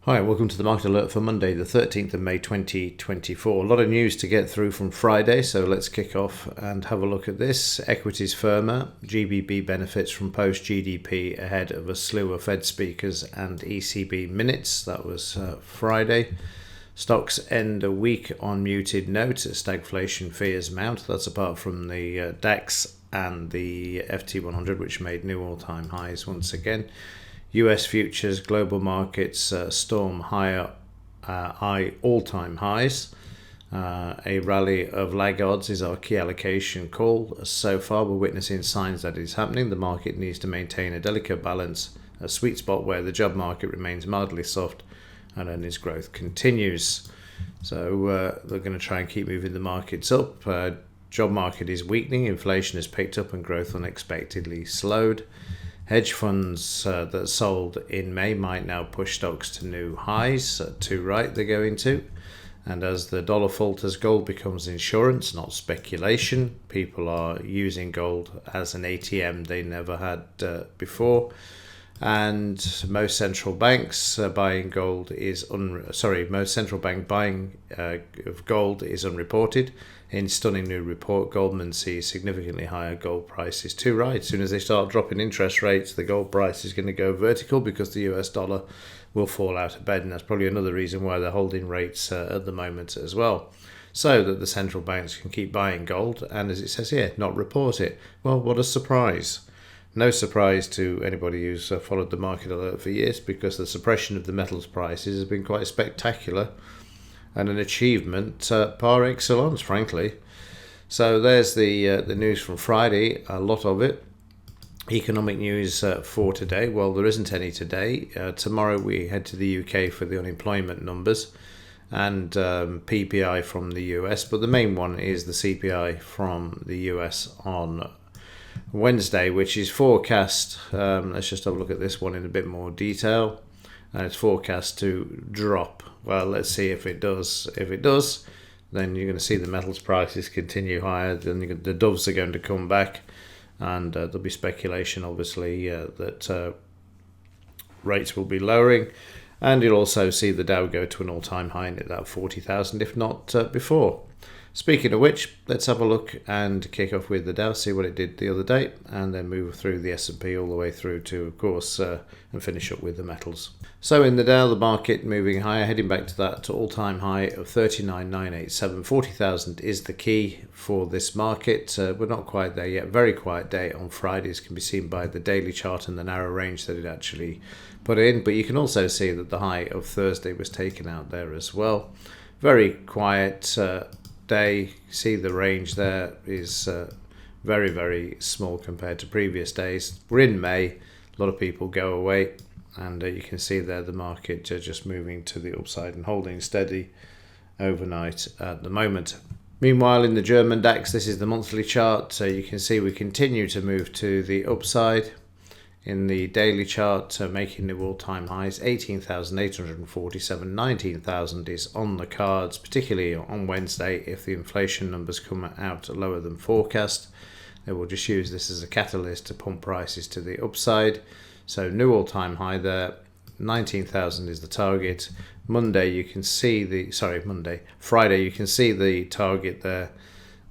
Hi, welcome to the Market Alert for Monday, the 13th of May 2024. A lot of news to get through from Friday, so let's kick off and have a look at this. Equities firmer, GBP benefits from post-GDP ahead of a slew of Fed speakers and ECB minutes. That was Friday. Stocks end a week on muted note as stagflation fears mount. That's apart from the Dax and the FT100, which made new all-time highs once again. US futures, global markets storm higher all-time highs. A rally of laggards is our key allocation call. So far, we're witnessing signs that it is happening. The market needs to maintain a delicate balance, a sweet spot where the job market remains mildly soft and earnings growth continues. So they're going to try and keep moving the markets up. Job market is weakening, inflation has picked up and growth unexpectedly slowed. Hedge funds that sold in May might now push stocks to new highs. To right they're going to. And as the dollar falters, gold becomes insurance, not speculation. People are using gold as an ATM they never had before. And most central banks buying gold is most central bank buying of gold is unreported. In stunning new report, Goldman sees significantly higher gold prices too. Right, as soon as they start dropping interest rates, the gold price is going to go vertical because the US dollar will fall out of bed, and that's probably another reason why they're holding rates at the moment as well, so that the central banks can keep buying gold and, as it says here, not report it. Well, what a surprise. No surprise to anybody who's followed the Market Alert for years, because the suppression of the metals prices has been quite spectacular and an achievement par excellence, frankly. So there's the news from Friday, a lot of it. Economic news for today. Well, there isn't any today. Tomorrow we head to the UK for the unemployment numbers and PPI from the US, but the main one is the CPI from the US on Wednesday, which is forecast. Let's just have a look at this one in a bit more detail. And it's forecast to drop. Well, let's see if it does. If it does, then you're going to see the metals prices continue higher. Then the doves are going to come back, and there'll be speculation, obviously, that rates will be lowering. And you'll also see the Dow go to an all-time high at that 40,000, if not before. Speaking of which, let's have a look and kick off with the Dow, see what it did the other day, and then move through the S&P all the way through to, of course, and finish up with the metals. So in the Dow, the market moving higher, heading back to that all-time high of 39,987. 40,000 is the key for this market. We're not quite there yet. Very quiet day on Fridays can be seen by the daily chart and the narrow range that it actually put in. But you can also see that the high of Thursday was taken out there as well. Very quiet day. See the range there is very, very small compared to previous days. We're in May. A lot of people go away, and you can see there the market just moving to the upside and holding steady overnight at the moment. Meanwhile, in the German Dax, this is the monthly chart. So you can see we continue to move to the upside. In the daily chart, making new all-time highs, 18,847, 19,000 is on the cards, particularly on Wednesday if the inflation numbers come out lower than forecast. They will just use this as a catalyst to pump prices to the upside. So new all-time high there, 19,000 is the target. Friday you can see the target there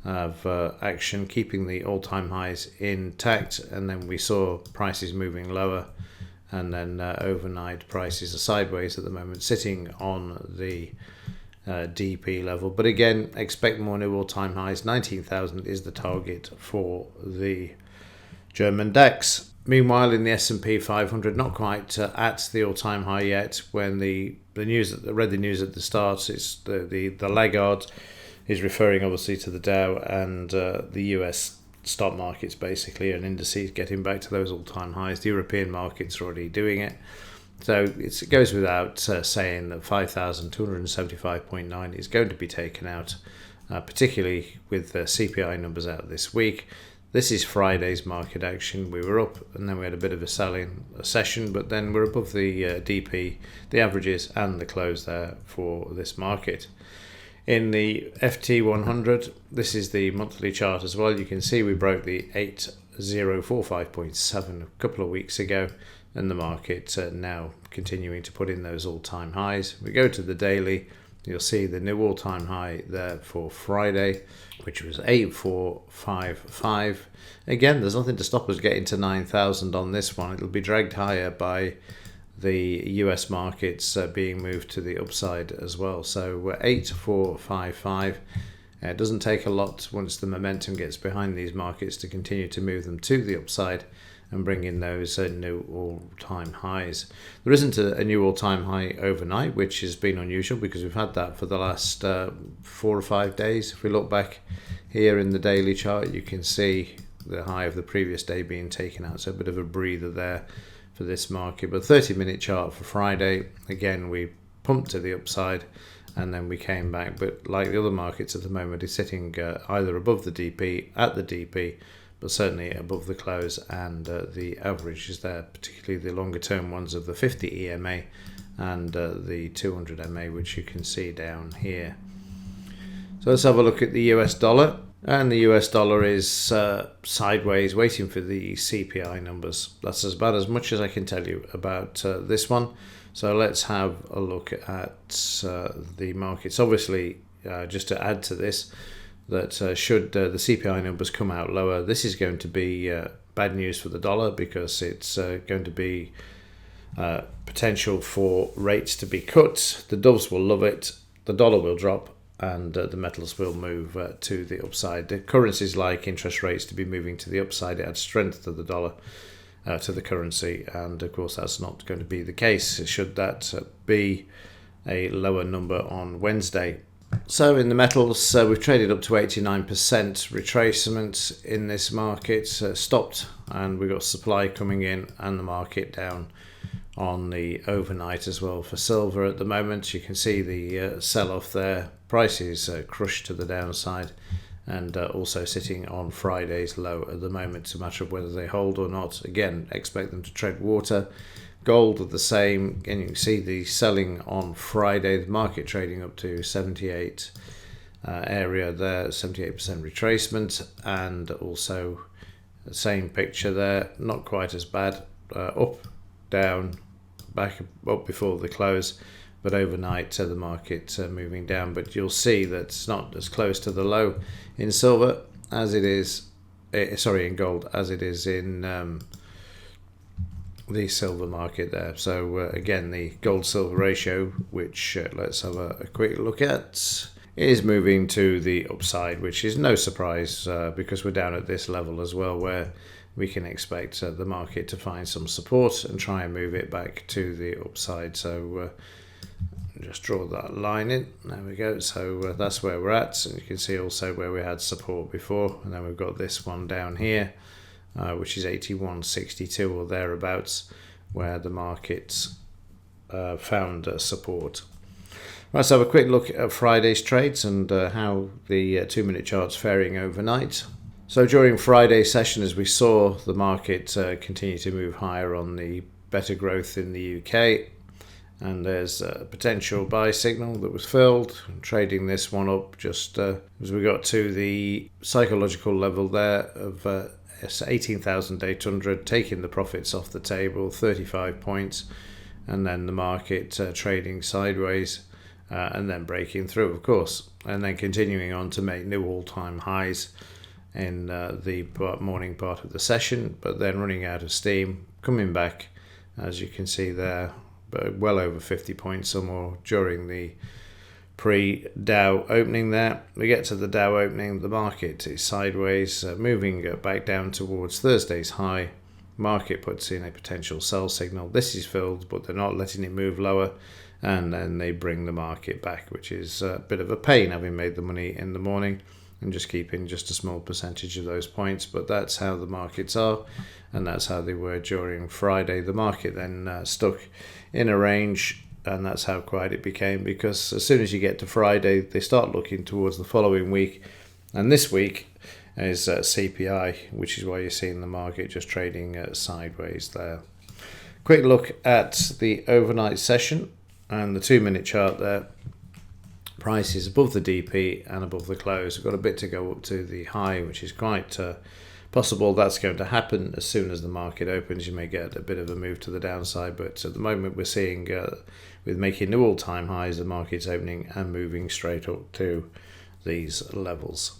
of action, keeping the all-time highs intact, and then we saw prices moving lower, and then overnight prices are sideways at the moment, sitting on the DP level. But again, expect more new all-time highs. 19,000 is the target for the German Dax. Meanwhile, in the S&P 500, not quite at the all-time high yet. When the news, I read the news at the start, it's the laggard is referring obviously to the Dow and the US stock markets basically, and indices getting back to those all-time highs. The European markets are already doing it. So it goes without saying that 5,275.9 is going to be taken out, particularly with the CPI numbers out this week. This is Friday's market action. We were up and then we had a bit of a selling session, but then we're above the DP, the averages and the close there for this market. In the FT100, this is the monthly chart as well. You can see we broke the 8045.7 a couple of weeks ago. and the market now continuing to put in those all-time highs. We go to the daily, you'll see the new all-time high there for Friday, which was 8455. Again, there's nothing to stop us getting to 9,000 on this one. It'll be dragged higher by the US markets being moved to the upside as well. So we're 8455. It doesn't take a lot once the momentum gets behind these markets to continue to move them to the upside and bring in those new all-time highs. There isn't a new all-time high overnight, which has been unusual because we've had that for the last 4 or 5 days. If we look back here in the daily chart, you can see the high of the previous day being taken out, so a bit of a breather there for this market. But 30-minute chart for Friday, again, we pumped to the upside and then we came back, but like the other markets at the moment, it's sitting either above the DP, at the DP, but certainly above the close, and the average is there, particularly the longer term ones of the 50 EMA and the 200 MA, which you can see down here. So let's have a look at the US dollar. And the US dollar is sideways, waiting for the CPI numbers. That's about as much as I can tell you about this one. So let's have a look at the markets. Obviously, just to add to this, that should the CPI numbers come out lower, this is going to be bad news for the dollar, because it's going to be potential for rates to be cut. The doves will love it, the dollar will drop, and the metals will move to the upside. The currencies like interest rates to be moving to the upside. It adds strength to the dollar, to the currency, and of course that's not going to be the case should that be a lower number on Wednesday. So in the metals, we've traded up to 89% retracement in this market, stopped, and we've got supply coming in and the market down on the overnight as well. For silver at the moment, you can see the sell-off there. Prices crushed to the downside, and also sitting on Friday's low at the moment. It's a matter of whether they hold or not. Again, expect them to tread water. Gold are the same, and you can see the selling on Friday, the market trading up to 78 area there, 78% retracement, and also the same picture there, not quite as bad, up, down, back up before the close, but overnight the market moving down. But you'll see that it's not as close to the low in silver as it is, in gold, as it is in the silver market there. So again, the gold-silver ratio, which let's have a quick look at, is moving to the upside, which is no surprise because we're down at this level as well, where we can expect the market to find some support and try and move it back to the upside. So just draw that line in. There we go. So that's where we're at. And you can see also where we had support before, and then we've got this one down here, which is 81.62 or thereabouts, where the markets found support. Let's have a quick look at Friday's trades and how the 2-minute chart's faring overnight. So during Friday's session, as we saw, the market continue to move higher on the better growth in the UK, and there's a potential buy signal that was filled, trading this one up just as we got to the psychological level there of 18,800, taking the profits off the table, 35 points, and then the market trading sideways and then breaking through, of course, and then continuing on to make new all-time highs in the morning part of the session, but then running out of steam, coming back, as you can see there, but well over 50 points or more during the pre-Dow opening there. We get to the Dow opening, the market is sideways, moving back down towards Thursday's high. Market puts in a potential sell signal. This is filled, but they're not letting it move lower, and then they bring the market back, which is a bit of a pain, having made the money in the morning and just keeping just a small percentage of those points. But that's how the markets are, and that's how they were during Friday. The market then stuck in a range, and that's how quiet it became, because as soon as you get to Friday, they start looking towards the following week, and this week is CPI, which is why you're seeing the market just trading sideways there. Quick look at the overnight session and the 2-minute chart there. Price is above the DP and above the close. We've got a bit to go up to the high, which is quite Possible that's going to happen as soon as the market opens. You may get a bit of a move to the downside, but at the moment we're seeing with making new all-time highs, the market's opening and moving straight up to these levels.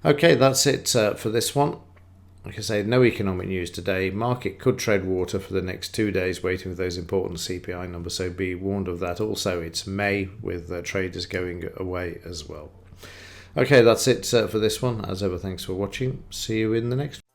Okay, that's it for this one. Like I say, no economic news today. Market could tread water for the next 2 days waiting for those important CPI numbers, so be warned of that. Also, it's May with traders going away as well. Okay, that's it for this one. As ever, thanks for watching. See you in the next one.